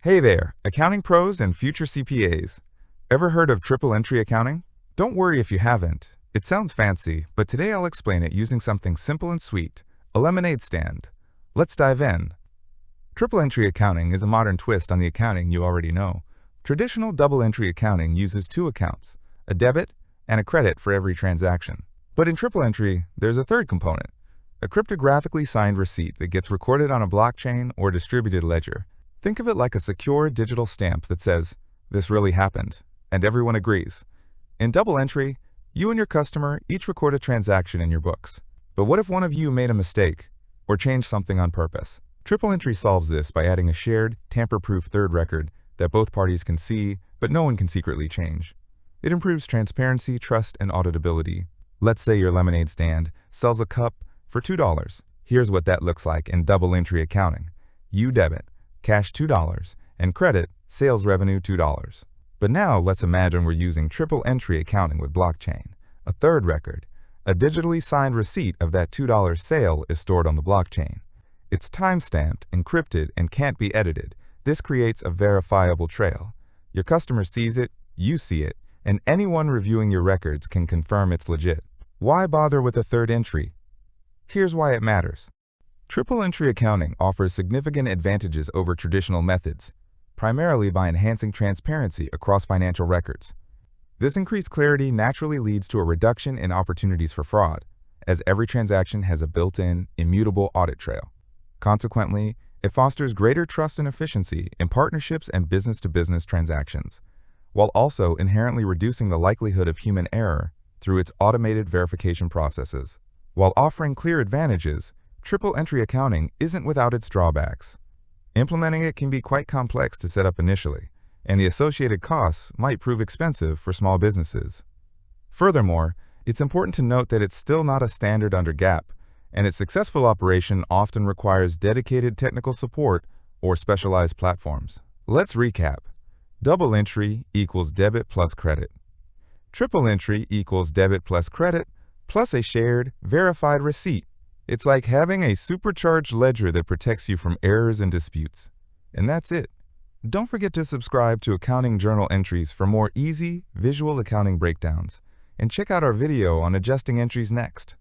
Hey there, accounting pros and future CPAs. Ever heard of triple entry accounting? Don't worry if you haven't. It sounds fancy, but today I'll explain it using something simple and sweet, a lemonade stand. Let's dive in. Triple entry accounting is a modern twist on the accounting you already know. Traditional double entry accounting uses two accounts, a debit and a credit for every transaction. But in triple entry, there's a third component, a cryptographically signed receipt that gets recorded on a blockchain or distributed ledger. Think of it like a secure digital stamp that says, "This really happened," and everyone agrees. In double entry, you and your customer each record a transaction in your books. But what if one of you made a mistake or changed something on purpose? Triple entry solves this by adding a shared, tamper-proof third record that both parties can see, but no one can secretly change. It improves transparency, trust, and auditability. Let's say your lemonade stand sells a cup for $2. Here's what that looks like in double entry accounting. You debit, cash $2, and credit, sales revenue $2. But now let's imagine we're using triple entry accounting with blockchain. A third record, a digitally signed receipt of that $2 sale is stored on the blockchain. It's time-stamped, encrypted, and can't be edited. This creates a verifiable trail. Your customer sees it, you see it, and anyone reviewing your records can confirm it's legit. Why bother with a third entry? Here's why it matters. Triple entry accounting offers significant advantages over traditional methods, primarily by enhancing transparency across financial records. This increased clarity naturally leads to a reduction in opportunities for fraud, as every transaction has a built-in, immutable audit trail. Consequently, it fosters greater trust and efficiency in partnerships and business-to-business transactions, while also inherently reducing the likelihood of human error through its automated verification processes. While offering clear advantages, triple entry accounting isn't without its drawbacks. Implementing it can be quite complex to set up initially, and the associated costs might prove expensive for small businesses. Furthermore, it's important to note that it's still not a standard under GAAP, and its successful operation often requires dedicated technical support or specialized platforms. Let's recap. Double entry equals debit plus credit. Triple entry equals debit plus credit plus a shared, verified receipt. It's like having a supercharged ledger that protects you from errors and disputes. And that's it. Don't forget to subscribe to Accounting Journal Entries for more easy, visual accounting breakdowns. And check out our video on adjusting entries next.